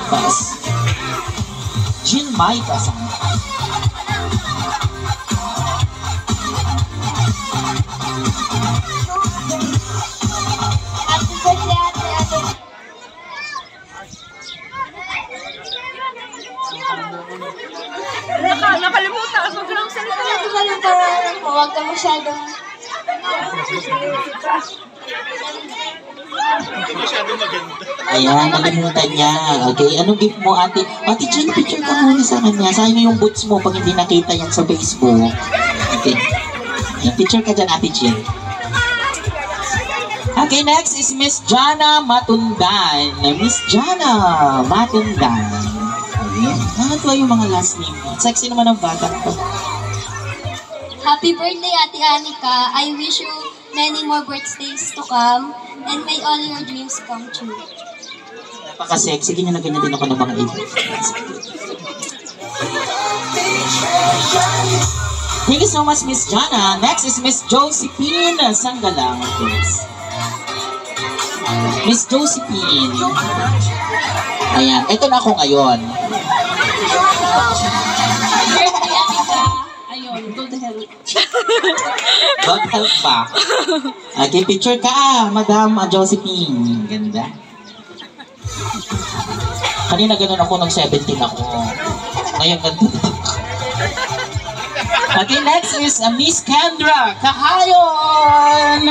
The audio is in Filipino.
Pass. Jill Mai Pasan. Happy birthday, Ate Ate. Nakalimutan ako ng salita. Nakalimutan mo, huwag ka masyadong... Masyadong maganda. Ayan, nalimutan niya. Okay, anong gift mo, ate? Ate Jill, picture ka muna sa kanya. Sayang yung boots mo pag hindi nakita yan sa Facebook. Okay. Ayan, picture ka dyan, ate Jill. Okay, next is Miss Jana Matundan. Miss Jana Matundan. Ayan. Nakatuwa yung mga last name. Sexy naman ang bata ko. Happy birthday, Ate Anika. I wish you many more birthdays to come and may all your dreams come true. Napaka-sexy. Ganyan na ganyan din ako ng mga age. Thank you so much, Miss Jana. Next is Miss Josephine Sanggalang. Miss Josephine. Ayan. Ito na ako ngayon. Birthday, Anika. Ayun, go to hell. God help pa. Okay, picture ka, Madam Josephine. Ganda. Kanina ganun ako, nung 17 ako. Ngayon ganun. Okay, next is Miss Kendra Kahayon.